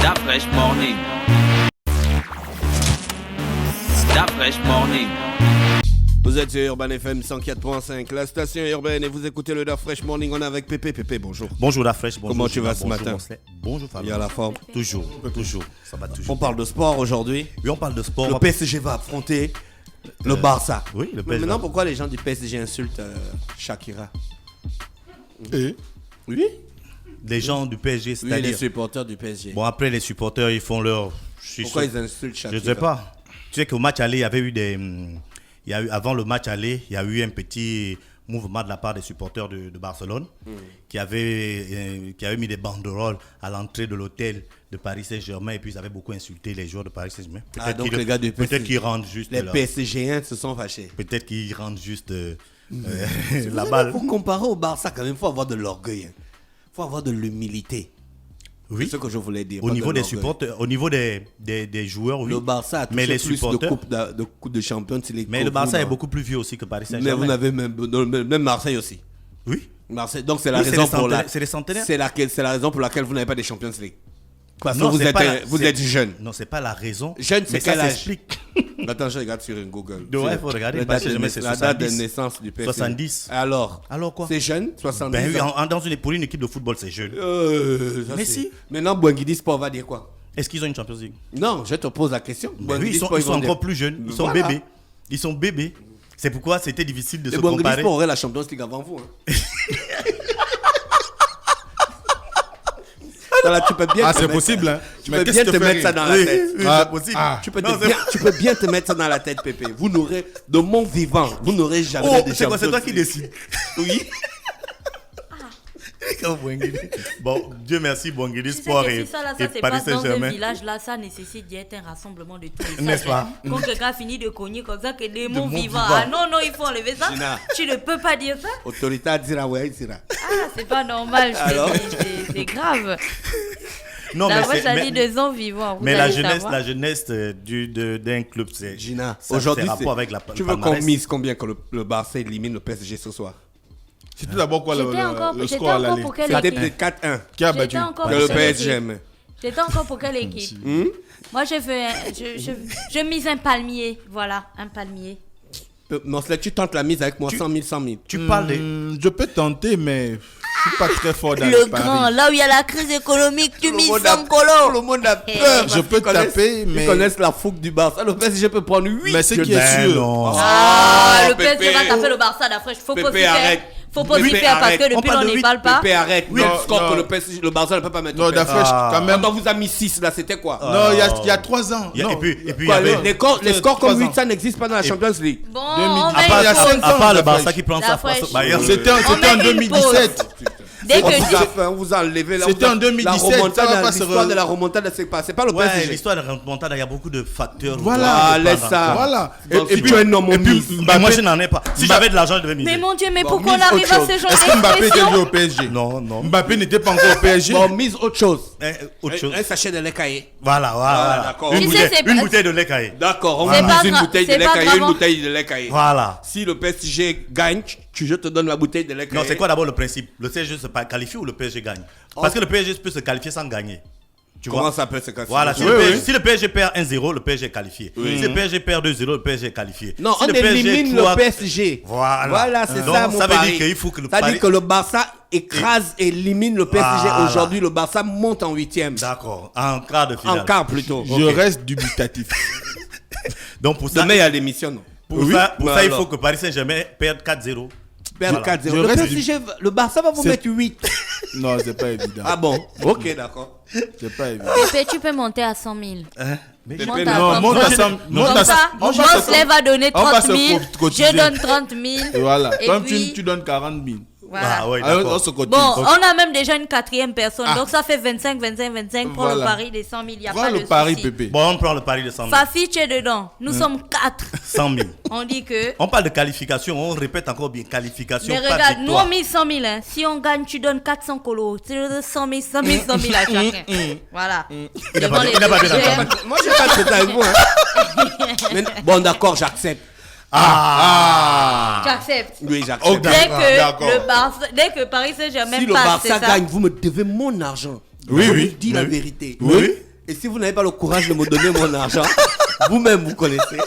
That fresh morning. That fresh morning. Vous êtes sur Urban FM 104.5, la station urbaine, et vous écoutez le Da Fresh Morning. On est avec Pépé. Pépé, bonjour. Bonjour Da Fresh, bonjour. Comment tu vas Gina, ce matin? Bonjour Fabien. Il y a la forme. Toujours, ça va toujours. On parle de sport aujourd'hui. Oui, on parle de sport. Le PSG va affronter le Barça. Oui, le Mais PSG. maintenant, pourquoi les gens du PSG insultent Shakira? Et Oui. Les gens du PSG, Oui, les c'est-à-dire... supporters du PSG. Bon, après, les supporters, ils font leur... Pourquoi ils insultent Shakira? Je ne sais pas. Tu sais qu'au match aller, il y avait eu des... avant le match aller, il y a eu un petit mouvement de la part des supporters de Barcelone qui avaient mis des banderoles à l'entrée de l'hôtel de Paris Saint-Germain, et puis ils avaient beaucoup insulté les joueurs de Paris Saint-Germain. Donc les gars du PSG. Peut-être qu'ils rendent juste... Les PSGiens se sont fâchés. Peut-être qu'ils rendent juste la La balle. Pour comparer au Barça, quand même, il faut avoir de l'orgueil. Il faut avoir de l'humilité. Oui. C'est ce que je voulais dire. Au pas niveau de des l'orgueil. supporters, au niveau des joueurs, oui. Le Barça a touché mais les plus supporters, de coupes de Champions League. mais que le Barça vous, est non. beaucoup plus vieux aussi que Paris Mais Saint-Germain. vous avez même Marseille aussi. Oui. Marseille. Donc c'est la Oui, c'est raison les pour centenaires- c'est les centenaires. c'est la raison pour laquelle vous n'avez pas de Champions League. Parce Non, que c'est pas la- vous c'est- êtes jeune. Non, c'est pas la raison. Jeune, c'est mais ça quel âge? s'explique. Attends, je regarde sur une Google. Ouais, il faut regarder. La Paris date, Saint-Germain, c'est la date de 70. naissance du PSG. 70. Alors Alors quoi? C'est jeune, 70 Ben oui, ans. pour une équipe de football, c'est jeune. Ça, Mais c'est- si. Maintenant, Bouanguidi Sport va dire quoi? Est-ce qu'ils ont une Champions League? Non, je te pose la question. Ben oui, Bouanguidi ils sont Sport, vont encore dire- plus jeunes. Ils sont Voilà. bébés. Ils sont bébés. C'est pourquoi c'était difficile de Et se Bouanguidi comparer. Sport aurait la Champions League avant vous. Hein. Ça, là, tu peux bien Ah, te c'est mettre- possible, hein. Tu Mais peux qu'est-ce bien que te fait mettre ça rire? dans la tête. Oui, Ah, c'est possible. ah. Tu peux bien te mettre ça dans la tête, Pépé. Vous n'aurez, de mon vivant, vous n'aurez jamais Oh, de c'est quoi? C'est toi Champions qui League. décides. Oui. Bon, Dieu merci, Bouanguidi Tu sais Sport que et, si ça, là, et ça se Paris passe dans un Saint-Germain. village, là, ça nécessite d'être un rassemblement de tous les N'est-ce pas? Quand quelqu'un finit de cogner comme ça, que des mots mots vivants. vivants. Ah non, il faut enlever ça. Gina. Tu ne peux pas dire ça. Autorité à dire, ouais, dira. Ah, c'est pas normal. je te Alors dis, c'est grave. Non, La mais voix, c'est- ça mais- dit des ans vivants. Vous Mais la allez jeunesse, savoir. d'un club, c'est Gina, ça, aujourd'hui, c'est rapport avec la tu veux qu'on palmarès. mise combien que le Barça élimine le PSG ce soir? C'était d'abord quoi J'étais encore le j'étais score à encore l'aller? pour quelle C'était équipe peut-être 4-1 Qui a J'étais battu? encore que pour le quelle PSG équipe aime. J'étais encore pour quelle équipe Moi, je mise un palmier. Voilà, un palmier. Non, c'est là, tu tentes la mise avec moi, 100 000, 100 000. Tu parles de... Je peux tenter, mais je suis pas très fort dans Le le grand, pari. là où il y a la crise économique, tu mises Tout 100 colos. le monde a peur. Je parce peux qu'ils connaissent- taper, mais- Ils connaissent la fougue du Barça. Le PSG peut prendre 8. Mais ce qui est Ben sûr, non. Ah, le Pépé. PSG va taper le Barça d'après. Faut pas Pépé, s'y faire. arrête. Faut pas s'y Pépé, faire parce arrête. que On depuis parle on de n'y huit. parle pas. Pépé, arrête. Oui, Le non, score non. que le Barça ne peut pas mettre. non, au PSG. Dafresh, quand même. Quand on vous a mis 6 là, c'était quoi? Non, il y a 3 ans. Et Non. puis, il y Quoi, avait... les scores comme 3 ans. 8, ça n'existe pas dans la Champions League. Bon, 2000. on À met part- il y a une cinq pause. ans. À part le La Barça fraîche. qui prend La sa fraîche. face au Bayern. C'était On met en une 2017. Dès On que vous a fait, on vous a enlevé là. C'était on vous a- en 2017, La remontada, ça va pas se l'histoire re- de la remontada, c'est pas le Ouais, PSG. l'histoire de remontada, il y a beaucoup de facteurs. Voilà. Ah, laisse ça. Voilà. Donc, si tu es un homme et puis mise. Mais moi, je n'en ai pas. Si j'avais de l'argent, je devais miser. Mais mon Dieu, mais Bon, pourquoi on mise arrive autre à chose. ce genre Est-ce que Mbappé était d'expression joué au PSG? Non, non. Mbappé n'était pas encore au PSG. Bon, mise autre chose. Autre chose. Un sachet de lait caillé. Voilà, voilà. d'accord. Une Tu sais, bouteille- c'est Une pas- bouteille de lait caillé. D'accord, on C'est vous pas mise une gra- bouteille de c'est lait pas caillé, une gravant. bouteille de lait caillé. Voilà. Si le PSG gagne, je te donne la bouteille de lait caillé. Non, c'est quoi d'abord le principe? Le PSG se qualifie ou le PSG gagne? Parce que le PSG peut se qualifier sans gagner. Tu Comment vois? ça peut se casser? Voilà, si, Oui, le PSG, oui. si le PSG perd 1-0, le PSG est qualifié. Si le PSG perd 2-0, le PSG est qualifié. Non, si on le PSG élimine trois- le PSG. Voilà. c'est Donc, ça mon ça veut pari. dire qu'il faut que le Ça pari- dit que le Barça écrase et élimine le PSG. Voilà. Aujourd'hui, le Barça monte en 8e. D'accord, en quart de finale. En quart plutôt. Je reste dubitatif. Donc pour ça, Demain, il y a l'émission, non? pour Oui. ça, Mais il alors. faut que Paris Saint-Germain perde 4-0. Perdre Voilà. 4-0. Je Le reste PSG, le Barça va vous C'est- mettre 8. Non, c'est pas évident. Ah bon? Ok, d'accord. C'est pas évident. Pépé, tu peux monter à 100 000. Hein? Pépé, Monte non. à Non, 100 monte 000. à 100 monte Comme à ça, on va se- Mosley va donner on va 30 se 000. cotiser. Je donne 30 000. Et voilà. Et Comme puis- tu donnes 40 000. Voilà. Ah ouais, Alors, on d'accord. se cotise. Bon, on a même déjà une quatrième personne. Ah. Donc ça fait 25, 25, 25. Prends le Voilà. pari des 100 000. Il n'y a Prends pas de le pari, souci. Pépé. Bon, on prend le pari de 100 000. Fafi, tu es dedans. Nous sommes 4. 100 000. On dit que... On parle de qualification, on répète encore bien qualification, Mais pas regarde, nous victoire. on mise 100 000. Hein. Si on gagne, tu donnes 400 colos. Tu donnes 100 000, 100 000, 100 000 à chacun. Voilà. Il n'a Devant pas les il n'a pas bien BGM. entendu. Moi, je vais pas traiter avec vous. Hein. Mais- bon, d'accord, j'accepte. Ah. J'accepte. Oui, j'accepte. Ok. Dès D'accord. que, le Barça, dès que Paris Saint-Germain Si le passe, Barça c'est ça. gagne, vous me devez mon argent. Oui, Je oui. vous dis la Oui. vérité. Oui. Et si vous n'avez pas le courage de me donner mon argent, vous-même vous connaissez.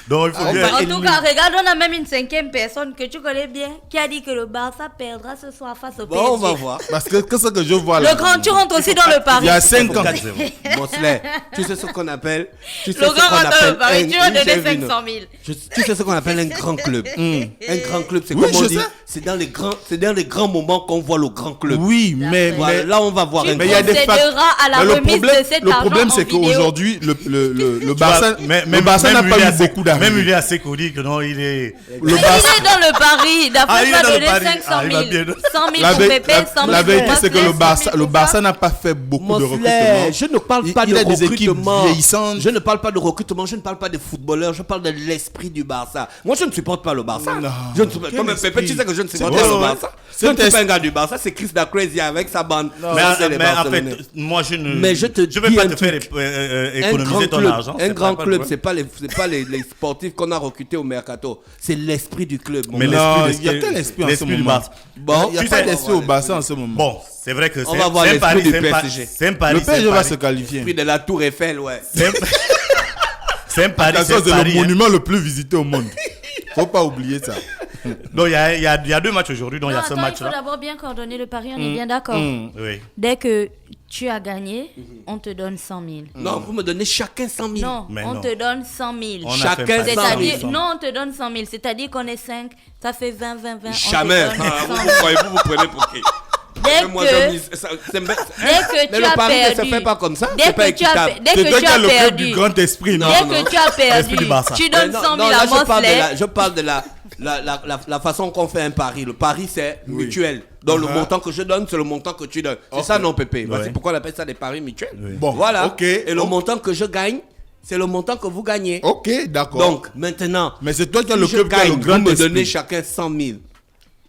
Donc, il faut bien. En tout cas, regarde, on a même une 5e personne que tu connais bien qui a dit que le Barça perdra ce soir face au PSG. Bon, on va voir. Parce que ce que je vois là. Le grand, tu rentres aussi dans le pari. Il y a 5 ans. 4-0. Mosley, tu sais ce qu'on appelle. Tu sais Le ce grand qu'on rentre dans le appelle pari, tu vas donner j'ai vu, 500 000. Tu sais ce qu'on appelle un grand club. Un grand club, c'est Oui, comme on je dit. sais. C'est dans les grands moments qu'on voit le grand club. Oui, mais Voilà, là, on va voir Tu un mais il y a des procéderas à la Mais remise de cet le argent problème, en c'est vidéo. qu'aujourd'hui, le Barça, Mais- le Barça n'a pas eu beaucoup d'argent. Même il est assez connu que non, il est. Mais il est dans le pari. D'après il moi, est dans le donner pari. 500 Ah, il va 000. bien. 100 000 La pour Pépé, 100 000 la pour vérité, c'est que Mosley, le 100 000 Barça, pour le ça. Barça n'a pas fait beaucoup de Mosley, recrutement. je ne parle pas Il de a des équipes recrutement. vieillissantes. Je ne parle pas de recrutement, je ne parle pas des footballeurs, je parle de l'esprit du Barça. Moi, je ne supporte pas le Barça. Non. Je ne supporte Quel comme esprit? Pépé, tu sais que je ne supporte C'est pas vrai. le Barça. C'est Je ne suis un pas un gars du Barça, c'est Chris da Crazy avec sa bande. Mais, Ça, c'est les mais en Barcelonais. fait, moi je ne. Mais je te vais dis pas un te faire truc. économiser ton argent. Un c'est grand pas club, le c'est pas les sportifs qu'on a recrutés au mercato, c'est l'esprit du club. mon Mais gars. Non, l'esprit- il y a quel esprit en ce l'esprit du moment? Barça. Bon, Il n'y a tu pas sais- d'esprit au Barça en ce moment. Bon, c'est vrai que On c'est va voir c'est un l'esprit pari, du c'est un pari. PSG. C'est un pari. Le c'est un PSG va pari. se qualifier. L'esprit de la Tour Eiffel, ouais. C'est un- C'est un pari. Attention, C'est un c'est pari, le hein. monument le plus visité au monde. Faut pas oublier ça. Donc il y a 2 matchs aujourd'hui, donc il y Non, a ce attends, il faut match-là. d'abord bien coordonner le pari, on est bien d'accord. Oui. Dès que tu as gagné, on te donne 100 000. Non, vous me donnez chacun 100 000. Non, Mais on non. te donne 100 000. On a Chacun fait un pari. 100 000. C'est-à-dire, non, on te donne 100 000. C'est-à-dire qu'on est 5, ça fait 20, 20, 20. Jamais. On te donne Ah, 100 vous 000. croyez, vous prenez pour qui Dès Moi, que, c'est dès que Mais tu le as pari ne se perdu, fait pas comme ça. dès C'est pas que tu as, équitable. dès C'est que toi tu qui as as le club perdu, du grand esprit, non? dès que tu as perdu, L'esprit du Barça. tu donnes Mais 100 000 non, là, à je parle Mosley. je parle de la façon qu'on fait un pari. Le pari, c'est mutuel. Donc, le montant que je donne, c'est le montant que tu donnes. C'est ça, non, Pépé? Voici Ouais. pourquoi on appelle ça des paris mutuels. Bon, Voilà. ok. Et le Ok. montant que je gagne, c'est le montant que vous gagnez. Ok, d'accord. Donc, maintenant, Mais c'est toi qui as si le je club qui a le gagne, grand vous me esprit. donnez chacun 100 000.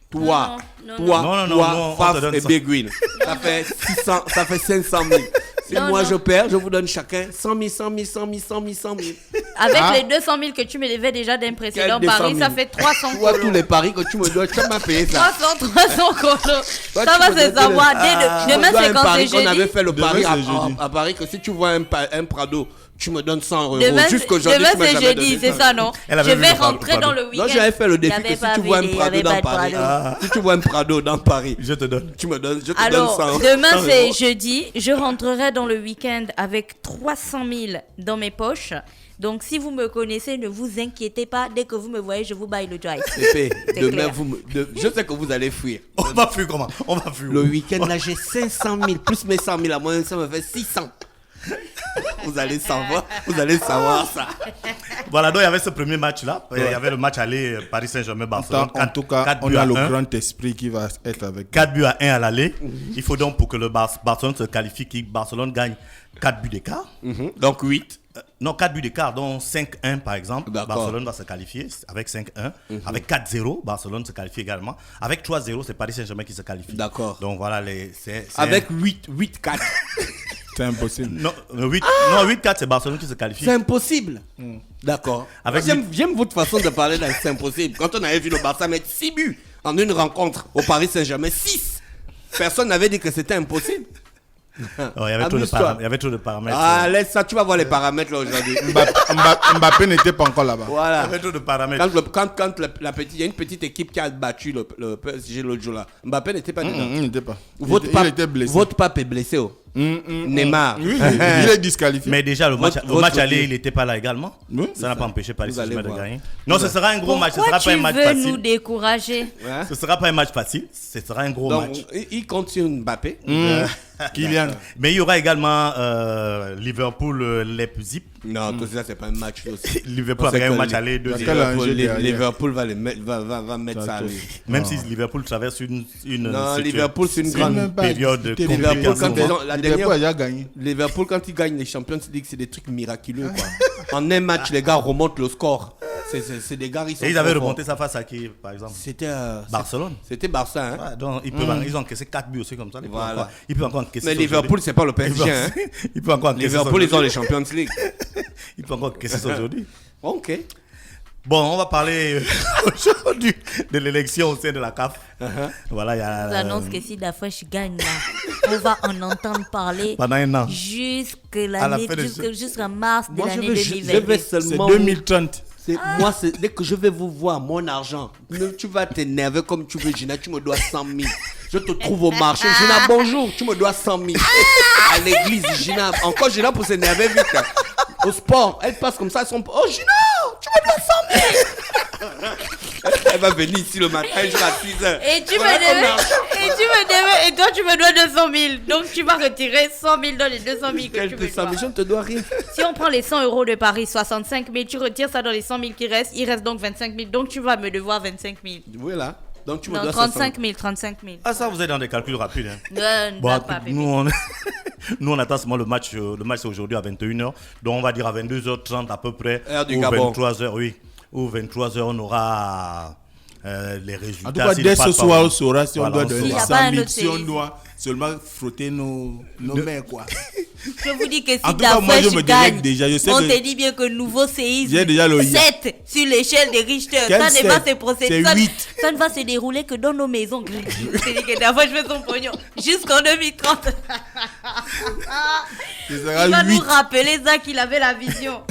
Toi, Non, toi, non, toi, non, on Faf te donne et ça. Béguine. Ça fait 600, ça fait 500 000. Si Non, moi non. je perds, je vous donne chacun 100 000, 100 000, 100 000, 100 000, 100 000. Avec Ah. les 200 000 que tu me devais déjà d'un précédent Quel 200 pari, 000? ça fait 300 Toi, tous colos. les paris que tu me dois, tu m'as payé ça. 300 colos. Toi, Ça tu va me se dois savoir. le- Dès Tu demain, me dois c'est un quand pari c'est qu'on avait jeudi. fait le Demain, pari c'est jeudi. à Paris que si tu vois un Prado, tu me donnes 100 euros. Demain, Jusqu'aujourd'hui, demain tu m'as c'est jamais jeudi, donné c'est ça, non? Elle avait Je vu vais le Prado. rentrer dans le week-end. Non, j'avais fait le défi Il y que avait si pas tu vois un vidé, il y Prado avait dans pas de Paris, Prado. si tu vois un Prado dans Paris, Je te donne. je te donne Alors, 100 demain 100 c'est euros. jeudi. Je rentrerai dans le week-end avec 300 000 dans mes poches. Donc, si vous me connaissez, ne vous inquiétez pas. Dès que vous me voyez, je vous baille le drive. Pépé, C'est demain, clair. je sais que vous allez fuir. On va fuir comment? On va fuir. Le week-end, là, j'ai 500 000, plus mes 100 000 à moi, ça me fait 600. Vous allez savoir ça. Voilà, donc il y avait ce premier match-là. Il y avait le match aller Paris Saint-Germain-Barcelone. En tout cas, 4 on buts a à le 1. grand esprit qui va être avec. 4 buts à 1 à l'aller. Il faut donc pour que le Barcelone se qualifie, que Barcelone gagne 4 buts d'écart. Donc 8. Non, 4 buts d'écart, donc 5-1 par exemple. D'accord. Barcelone va se qualifier avec 5-1. Avec 4-0, Barcelone se qualifie également. Avec 3-0, c'est Paris Saint-Germain qui se qualifie. D'accord. Donc voilà, c'est Avec 8-4. C'est impossible. Non, 8-4, c'est Barcelone qui se qualifie. C'est impossible. D'accord. Avec J'aime votre façon de parler d'un c'est impossible. Quand on avait vu le Barça mettre 6 buts en une rencontre au Paris Saint-Germain, 6. Personne n'avait dit que c'était impossible. Oh, il y avait trop de Amuse-toi. paramètres. Il y avait trop de paramètres. Ah, laisse ça, tu vas voir les paramètres là aujourd'hui. Mbappé n'était pas encore là-bas. Il y Voilà. avait trop de paramètres. Il y a une petite équipe qui a battu le PSG l'autre jour là. Mbappé n'était pas dedans. Il n'était pas. Votre Il était blessé. Votre pape est blessé. Oh. Neymar. Oui, il est disqualifié. Mais déjà, le match Votre aller, pied. il n'était pas là également. Oui, Ça n'a pas empêché Paris Vous allez Saint-Germain de voir. gagner. Non, ce sera un gros match. Ce Pourquoi sera pas tu un match veux nous facile. décourager? Ce sera pas un match facile. Ce sera un gros Donc, match. il compte sur Mbappé. Kylian. Mais il y aura également Liverpool-Leipzig. Non, tout ça, c'est pas un match aussi. Liverpool a On sait gagné que au match aller 2-0. Quel enjeu derrière. Liverpool va mettre ça à lui. Même si Liverpool traverse une Non, Liverpool, c'est une c'est grande une période discuter compliquée. Liverpool, quand ils ont, la Liverpool dernière, a déjà gagné. Liverpool, quand ils gagnent les Champions League, c'est des trucs miraculeux. Quoi. En un match, les gars remontent le score. C'est des gars, ils sont Et ils avaient trop remonté forts. ça face à qui, par exemple? C'était Barcelone. C'était Barça. Hein. Ouais, donc ils ont encaissé 4 buts aussi comme ça. Voilà. Ils peuvent encore encaisser Mais ça Liverpool, c'est pas le aujourd'hui. PSG. Hein. Ils peuvent encore encaisser ça Liverpool, ils ont aujourd'hui. les Champions League. Ils peuvent encore encaisser ça aujourd'hui. Ok. Bon, on va parler aujourd'hui de l'élection au sein de la CAF. Voilà, il y a. Je vous annonce que si Dafresh gagne là, on va en entendre parler Pendant un an. jusqu'à jusqu'à mars de Moi, je l'année vais 2022. C'est seulement. 2030. Moi, dès que je vais vous voir, mon argent, tu vas t'énerver comme tu veux, Gina, tu me dois 100 000. Je te trouve au marché, Gina, bonjour, tu me dois 100 000. À l'église, Gina, encore Gina pour s'énerver vite. Au sport, elle passe comme ça, oh Gina, tu me dois 100 000. Elle va venir ici le matin jusqu'à 6 heures. Et tu me devais, et toi tu me dois 200 000. Donc tu vas retirer 100 000 dans les 200 000 que tu me dois. Je ne te dois rien. Si on prend les 100 euros de Paris, 65 000, tu retires ça dans les 100 000 qui restent, il reste donc 25 000. Donc tu vas me devoir 25 000. Voilà. Donc tu me Non, dois 35 000, 35 000. Ah, ça, vous êtes dans des calculs rapides. Hein. Ne Bon, pas, Pépé. nous, on attend seulement le match. Le match, c'est aujourd'hui à 21h. Donc, on va dire à 22h30 à peu près. Heure du ou Gabon. 23h, oui. Ou 23h, on aura les résultats. En tout cas, S'il dès passe ce pas, soir, on saura si on Voilà, doit on donner saura. 100 S'il y a pas un 000, autre si on série. doit seulement frotter nos mains, quoi. Je vous dis que si En tout cas, moi, je me gagne, délègue déjà. Je sais on que te dit bien que nouveau séisme, j'ai déjà le 7 sur l'échelle des Richter. Quel Ça ne va 7? se procéder. C'est Ça, 8. ça ne va se dérouler que dans nos maisons. C'est-à-dire que d'abord, je fais son pognon jusqu'en 2030. ce Il sera va 8. nous rappeler ça qu'il avait la vision.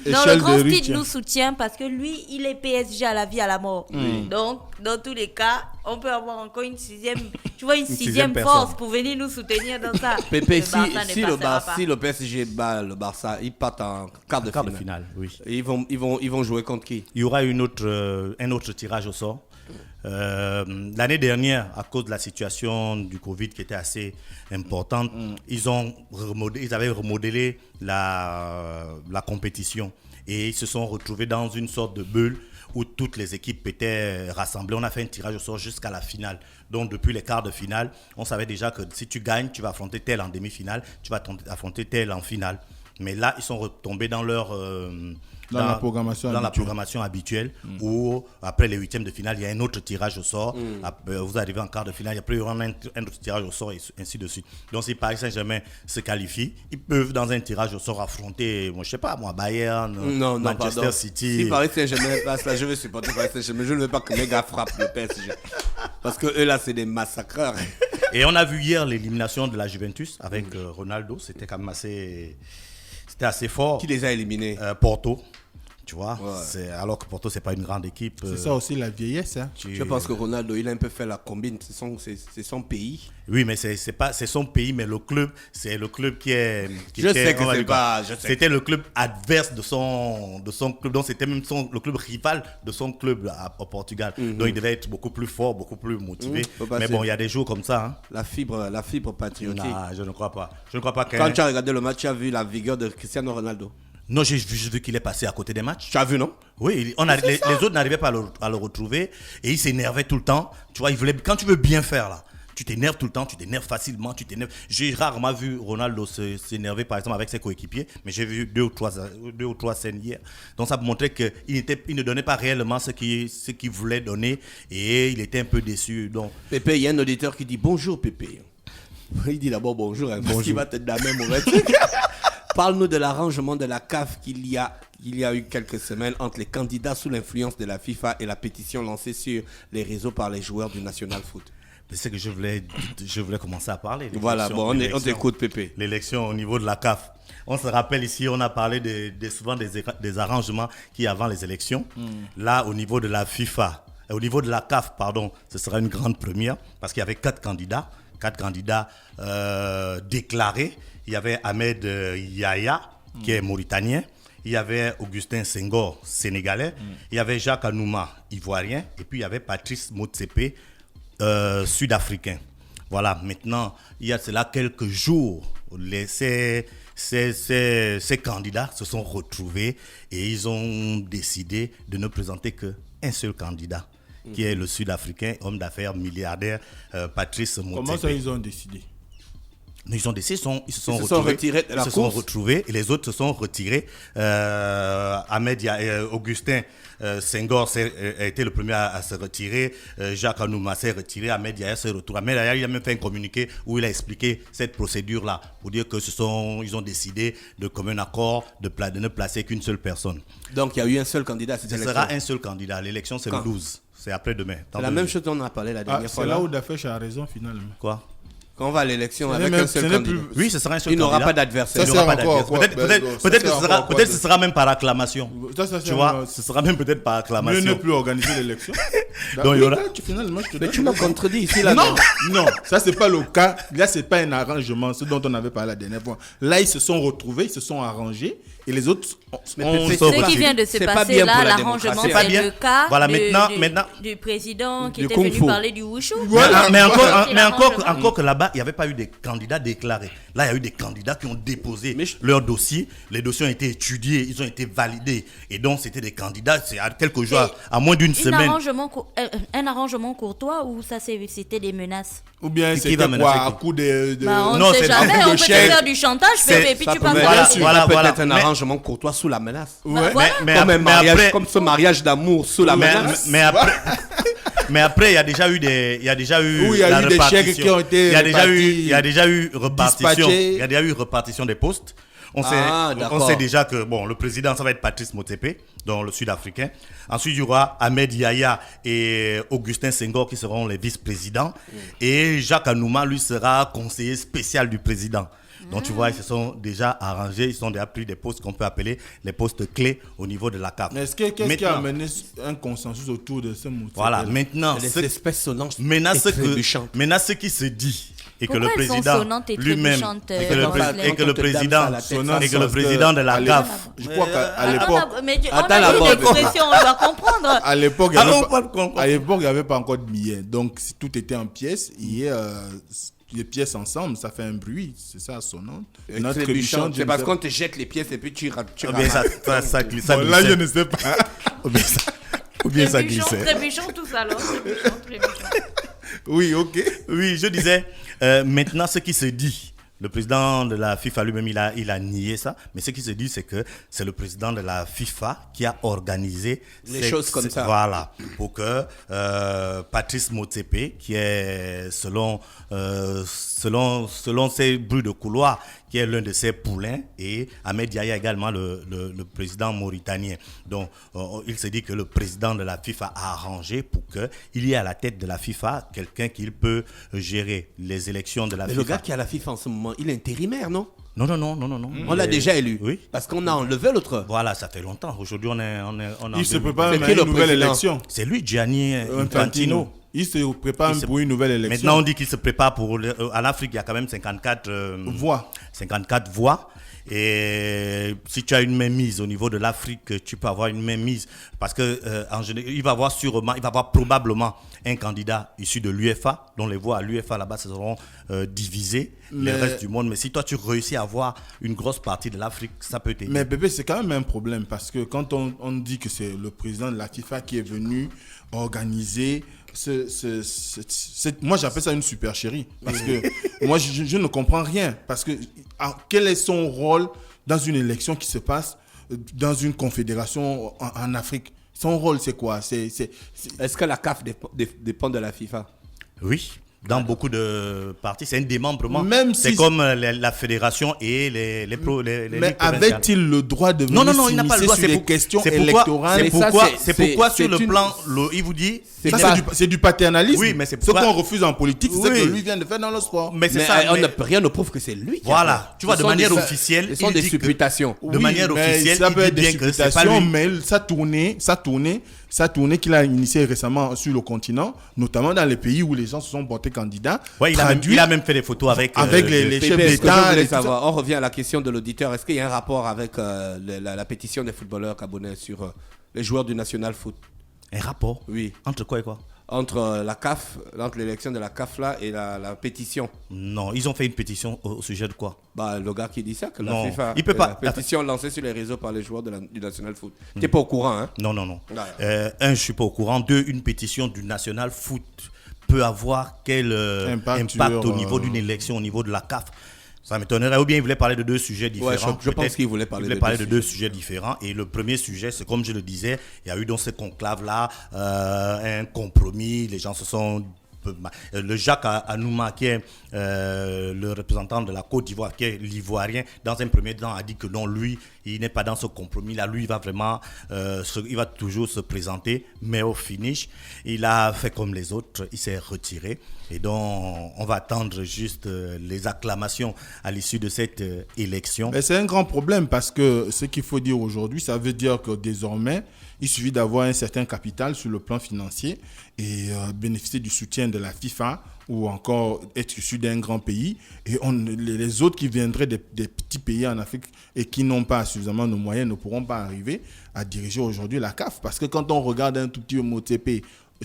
Non, le Échelle grand de Steve Richter. nous soutient parce que lui, il est PSG à la vie, à la mort. Donc, dans tous les cas, on peut avoir encore une sixième, tu vois, une sixième sixième force personne. pour venir nous soutenir dans ça. Pépé, Le Barça ne passera pas. si le PSG bat le Barça, ils partent en quart de quart de finale. finale, oui. Et ils vont jouer contre qui? Il y aura un autre tirage au sort. L'année dernière, à cause de la situation du Covid qui était assez importante, ils avaient remodelé la compétition et ils se sont retrouvés dans une sorte de bulle où toutes les équipes étaient rassemblées. On a fait un tirage au sort jusqu'à la finale. Donc depuis les quarts de finale, on savait déjà que si tu gagnes, tu vas affronter tel en demi-finale, tu vas affronter tel en finale. Mais là, ils sont retombés dans leur... Dans la programmation habituelle où après les huitièmes de finale, il y a un autre tirage au sort. Vous arrivez en quart de finale, il y a plus un autre tirage au sort et ainsi de suite. Donc si Paris Saint-Germain se qualifie, ils peuvent dans un tirage au sort affronter, moi, je sais pas moi, Bayern, Manchester pardon. City. Si Paris Saint-Germain passe là, je vais supporter Paris Saint-Germain. Je ne veux pas que mes gars frappent le PSG. Parce que eux là, c'est des massacreurs. Et on a vu hier l'élimination de la Juventus avec Ronaldo. C'était quand même assez fort. Qui les a éliminés? Porto, tu vois. Ouais. Alors que Porto, c'est pas une grande équipe. C'est ça aussi la vieillesse. Hein. Je pense que Ronaldo, il a un peu fait la combine. C'est son pays. Oui, mais c'est son pays, mais le club, c'est le club qui est. Je sais que c'est pas. C'était le club adverse de son club, donc c'était même le club rival de son club au Portugal. Donc il devait être beaucoup plus fort, beaucoup plus motivé. Mais bon, il y a des jours comme ça. Hein. La fibre patriotique. Non, je ne crois pas. Je ne crois pas que. Quand tu as regardé le match, tu as vu la vigueur de Cristiano Ronaldo. Non, j'ai vu qu'il est passé à côté des matchs. Tu as vu, non? Oui, les autres n'arrivaient pas à le retrouver et il s'énervait tout le temps. Tu vois, quand tu veux bien faire là, tu t'énerves tout le temps, tu t'énerves facilement, tu t'énerves. J'ai rarement vu Ronaldo s'énerver par exemple avec ses coéquipiers, mais j'ai vu deux ou trois scènes hier. Donc ça montrait qu'il ne donnait pas réellement ce qu'il voulait donner et il était un peu déçu. Donc Pépé, il y a un auditeur qui dit bonjour Pépé. Il dit d'abord bonjour, hein, parce qu'il va te damer mauvais truc. Parle-nous de l'arrangement de la CAF qu'il y a eu quelques semaines entre les candidats sous l'influence de la FIFA et la pétition lancée sur les réseaux par les joueurs du National Foot. C'est que je voulais commencer à parler. Voilà, bon, on t'écoute Pépé. L'élection au niveau de la CAF. On se rappelle ici, on a parlé souvent des arrangements qu'il y a avant les élections. Là, au niveau de la FIFA, au niveau de la CAF, pardon, ce sera une grande première parce qu'il y avait 4 candidats déclarés. Il y avait Ahmed Yahya, qui est mauritanien. Il y avait Augustin Senghor, sénégalais. Il y avait Jacques Anouma, ivoirien. Et puis, il y avait Patrice Motsepe, sud-africain. Voilà, maintenant, il y a cela quelques jours, ces candidats se sont retrouvés et ils ont décidé de ne présenter qu'un seul candidat, qui est le sud-africain, homme d'affaires, milliardaire, Patrice Motsepe. Comment ça, ils ont décidé? Ils ont décidé, ils se sont retirés de la ils se sont course. retrouvés et les autres se sont retirés. Augustin Senghor a été le premier à se retirer. Jacques Anouma s'est retiré. Ahmed Yahya s'est retiré. Ahmed Yahya, il a même fait un communiqué où il a expliqué cette procédure-là pour dire que ils ont décidé de commun accord de ne placer qu'une seule personne. Donc il y a eu un seul candidat à cette Ce élection. sera un seul candidat. L'élection, c'est le Quand 12. C'est après-demain. C'est la même chose dont on a parlé la dernière fois. C'est là où Dafesh a raison finalement. Quoi? Quand on va à l'élection Ce avec n'est un même- seul ce n'est candidat. plus- Oui, ce sera un seul Il n'aura candidat. pas d'adversaire. Il Ça n'y aura sert pas encore à quoi? d'adversaire. Ben, Peut-être ça que sert ce sera- encore à peut-être quoi ce sera même par acclamation. Ça, Tu vois, ce sera même peut-être par mieux acclamation. ne plus organiser l'élection. Donc, il y aura- Finalement, je te Mais donne tu m'as raison. contredit ici là. Non, non, ça c'est pas le cas. Là, c'est pas un arrangement, ce dont on avait parlé la dernière fois. Là, ils se sont retrouvés, ils se sont arrangés, et les autres Mais sauf Ce là. qui vient de se C'est pas passer bien là, pour la l'arrangement, démocratie. C'est pas c'est bien. le cas Voilà, de- maintenant- du président qui Du était Kung venu Fu. parler du wushu. Voilà. Mais C'est l'arrangement. encore que là-bas, il n'y avait pas eu des candidats déclarés. Là, il y a eu des candidats qui ont déposé Mais leurs dossiers. Les dossiers ont été étudiés, ils ont été validés. Et donc, c'était des candidats, c'est à quelques jours, à moins d'une semaine. Un arrangement courtois ou ça c'était des menaces? ou bien Qui c'était va quoi menacer à qui? coup de... Bah, on Non, ne sait c'est jamais, un coup on de peut te chèque. faire du chantage, C'est- et puis Ça tu peut passes être- à la Voilà, suite. voilà. ça peut être un Mais- arrangement courtois sous la menace. Ouais. Voilà. Comme un mariage, après- comme ce mariage d'amour sous la menace. Mais après, il y a déjà eu des, il y a déjà eu, Oui, il y a la eu des répartition. chèques qui ont été il y a déjà eu, répartis, il y a déjà eu répartition, dispatchés. il y a déjà eu répartition des postes. On Ah, sait, d'accord. on sait déjà que bon, le président, ça va être Patrice Motsepe, donc le Sud-Africain. Ensuite, il y aura Ahmed Yahya et Augustin Senghor qui seront les vice-présidents. Et Jacques Anouma, lui, sera conseiller spécial du président. Donc, tu vois, ils se sont déjà arrangés, ils sont déjà pris des postes qu'on peut appeler les postes clés au niveau de la CAF. Mais qu'est-ce qui a Maintenant- amené un consensus autour de ce motif? Voilà, maintenant, Les ce- espèces sonnantes Maintenant, et ce trébuchantes. qui se dit et que Pourquoi le elles sont président sonnantes et lui-même trébuchantes, et que le dans pré- Vasley et que le Quand on te président dame ça à la tête, Sonnant, et que le parce que président de la à CAF Je crois qu'à Ah, l'époque... mais on Attends, a la dit Bob. l'expression, on doit comprendre. À l'époque, il Ah n'y non, avait, pas de pas- comprendre. à l'époque, il y avait pas encore de billets. Donc, si tout était en pièces. Les pièces ensemble, ça fait un bruit. C'est ça, sonnant. Et Notre trébuchante, je c'est ne parce sais qu'on te jette les pièces et puis tu ou bien ça glisse, ça pas. Bon, là, je glissait. ne sais pas. Ou bien ça- ou bien ça glissait. Trébuchons tous alors. Trébuchons. Oui, ok. Oui, je disais, maintenant, ce qui se dit, le président de la FIFA lui-même, il a nié ça, mais ce qui se dit, c'est que c'est le président de la FIFA qui a organisé Les choses comme ça. Voilà, pour que Patrice Motsepe, qui est, selon ses bruits de couloir, qui est l'un de ses poulains, et Ahmed Yahya également, le président mauritanien. Donc, il se dit que le président de la FIFA a arrangé pour qu'il y ait à la tête de la FIFA quelqu'un qui peut gérer les élections de la Mais FIFA. le gars qui est à la FIFA en ce moment, il est intérimaire, non? Non. On l'a déjà élu. Oui. Parce qu'on a enlevé l'autre. Voilà, ça fait longtemps. Aujourd'hui, on est Il se 2000. prépare C'est même qui à le une nouvelle président? élection. C'est lui, Gianni Infantino. Infantino. Il se prépare Il se- pour une nouvelle élection. Maintenant, on dit qu'il se prépare pour... en Afrique, il y a quand même 54 Voix. 54 voix. Et si tu as une mainmise au niveau de l'Afrique, tu peux avoir une mainmise. Parce que en général, il va avoir probablement un candidat issu de l'UEFA, dont les voix à l'UEFA là-bas seront divisées, le reste du monde. Mais si toi, tu réussis à avoir une grosse partie de l'Afrique, ça peut t'aider. Mais bébé, c'est quand même un problème parce que quand on dit que c'est le président de la FIFA qui est venu organiser moi j'appelle ça une supercherie parce que moi je ne comprends rien parce que quel est son rôle dans une élection qui se passe dans une confédération en Afrique? Son rôle c'est quoi? Est-ce que la CAF dépend de la FIFA? Oui. Dans beaucoup de parties, c'est un démembrement. Même c'est si- comme la fédération et les mais ligues provinciales. avait-il le droit de venir Non, il n'a pas le droit. s'immiscer sur des questions c'est électorales? Mais ça, c'est pourquoi sur le une- plan, il vous dit. C'est Ça, pas- c'est du paternalisme. Oui, mais c'est ce pourquoi- qu'on refuse en politique, c'est Oui. ce que lui vient de faire dans le sport. Mais c'est Mais ça. mais- rien ne prouve que c'est lui qui a Voilà. fait. Tu vois, Ce de sont manière des- officielle, Ce sont il des dit que- supputations. de manière mais officielle, ça il peut dit être des bien que c'est pas supputations, lui. mais ça tournait qu'il a initié récemment sur le continent, notamment dans les pays où les gens se sont portés candidats. Ouais, il a même fait des photos avec les chefs Pépé, ce que je d'État. voulais et tout ça. savoir, on revient à la question de l'auditeur. Est-ce qu'il y a un rapport avec la pétition des footballeurs gabonais sur les joueurs du National Foot? un rapport. Oui. Entre quoi et quoi? Entre la CAF, entre l'élection de la CAF là et la pétition. Non, ils ont fait une pétition au sujet de quoi? Bah, le gars qui dit ça, que Non, la FIFA, il peut pas. la pétition lancée sur les réseaux par les joueurs du National Foot. T'es pas au courant, hein? Non. Ouais. Un, je suis pas au courant. Deux, une pétition du National Foot peut avoir quel Impact impact sur, au niveau d'une élection, au niveau de la CAF. Ça m'étonnerait. Ou bien il voulait parler de deux sujets différents. Ouais, je pense Peut-être qu'il voulait parler de deux sujets différents. Et le premier sujet, c'est comme je le disais, il y a eu dans ce conclave-là un compromis. Les gens se sont... Le Jacques Anouma, qui est le représentant de la Côte d'Ivoire, qui est l'ivoirien, dans un premier temps a dit que non, lui, il n'est pas dans ce compromis-là. Lui, il va vraiment, il va toujours se présenter, mais au finish, il a fait comme les autres, il s'est retiré. Et donc, on va attendre juste les acclamations à l'issue de cette élection. Mais c'est un grand problème parce que ce qu'il faut dire aujourd'hui, ça veut dire que désormais, il suffit d'avoir un certain capital sur le plan financier et bénéficier du soutien de la FIFA ou encore être issu d'un grand pays. Et les autres qui viendraient des petits pays en Afrique et qui n'ont pas suffisamment de moyens ne pourront pas arriver à diriger aujourd'hui la CAF. Parce que quand on regarde un tout petit Motsepe,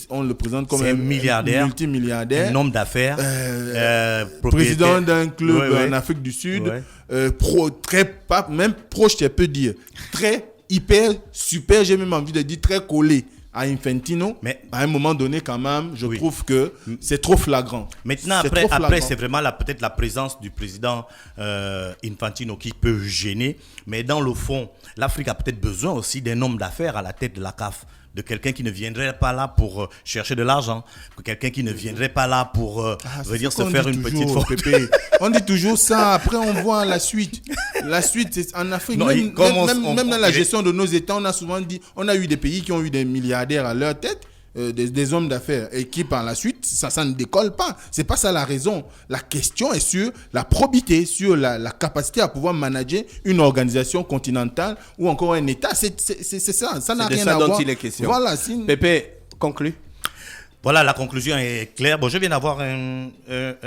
on le présente comme un milliardaire, multimilliardaire, un homme d'affaires, président d'un club en Afrique du Sud, même proche, je peux dire, très hyper, super, j'ai même envie de dire très collé à Infantino. Mais à un moment donné, quand même, je trouve que c'est trop flagrant. Maintenant, après c'est vraiment peut-être la présence du président Infantino qui peut gêner. Mais dans le fond, l'Afrique a peut-être besoin aussi d'un homme d'affaires à la tête de la CAF. De quelqu'un qui ne viendrait pas là pour chercher de l'argent, quelqu'un qui ne viendrait pas là pour venir se faire une petite fortune. On dit toujours ça, après on voit la suite. La suite, c'est en Afrique, non, même dans la gestion de nos États, on a souvent dit, on a eu des pays qui ont eu des milliardaires à leur tête, des hommes d'affaires, et qui par la suite, ça ne décolle pas. C'est pas ça la raison. La question est sur la probité, sur la capacité à pouvoir manager une organisation continentale ou encore un État. C'est ça, ça n'a rien à voir. C'est de ça dont il est question. Voilà, Pépé, conclue. Voilà, la conclusion est claire. Bon, je viens d'avoir peut-être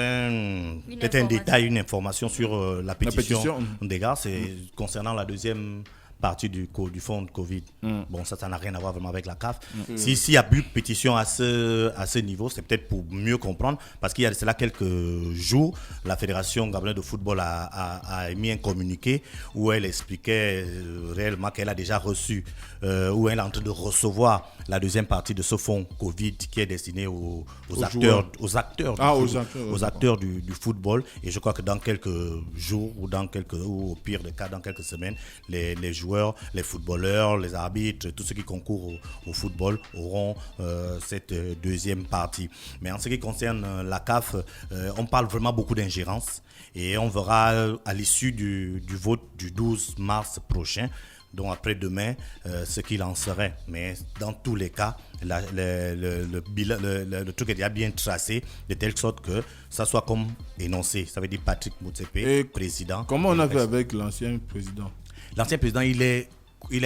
un détail, une information sur la pétition des gars. C'est concernant la deuxième partie du fonds de Covid. Bon, ça n'a rien à voir vraiment avec la CAF. S'il y a eu pétition à ce niveau, c'est peut-être pour mieux comprendre, parce qu'il y a de cela quelques jours, la Fédération gabonaise de football a émis un communiqué où elle expliquait réellement qu'elle a déjà reçu, où elle est en train de recevoir la deuxième partie de ce fonds Covid qui est destiné aux acteurs du football. Et je crois que dans quelques jours ou au pire des cas, dans quelques semaines, les joueurs, les footballeurs, les arbitres, tous ceux qui concourent au football auront cette deuxième partie. Mais en ce qui concerne la CAF, on parle vraiment beaucoup d'ingérence et on verra à l'issue du vote du 12 mars prochain, donc après-demain, ce qu'il en serait. Mais dans tous les cas, le truc est déjà bien tracé, de telle sorte que ça soit comme énoncé. Ça veut dire Patrick Motsepe, président. Comment on a fait avec l'ancien président? L'ancien président, il a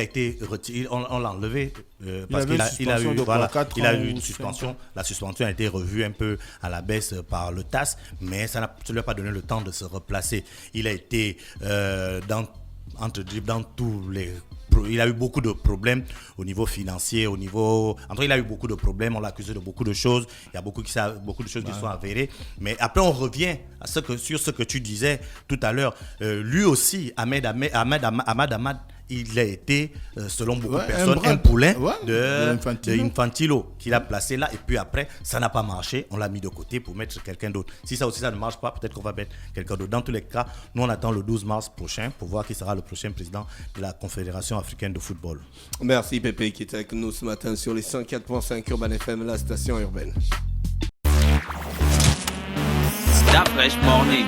été retiré, on l'a enlevé parce qu'il a eu une suspension. La suspension a été revue un peu à la baisse par le TAS, mais ça ne lui a pas donné le temps de se replacer. Il a été dans tous les... Il a eu beaucoup de problèmes au niveau financier, il a eu beaucoup de problèmes, on l'a accusé de beaucoup de choses, il y a beaucoup de choses qui sont avérées. Mais après, on revient sur ce que tu disais tout à l'heure. Lui aussi, Ahmad Ahmad, il a été, selon beaucoup de personnes, un poulain de Infantino qu'il a placé là. Et puis après, ça n'a pas marché. On l'a mis de côté pour mettre quelqu'un d'autre. Si ça aussi, ça ne marche pas, peut-être qu'on va mettre quelqu'un d'autre. Dans tous les cas, nous, on attend le 12 mars prochain pour voir qui sera le prochain président de la Confédération africaine de football. Merci Pépé qui était avec nous ce matin sur les 104.5 Urban FM, la station urbaine. Stop Fresh Morning.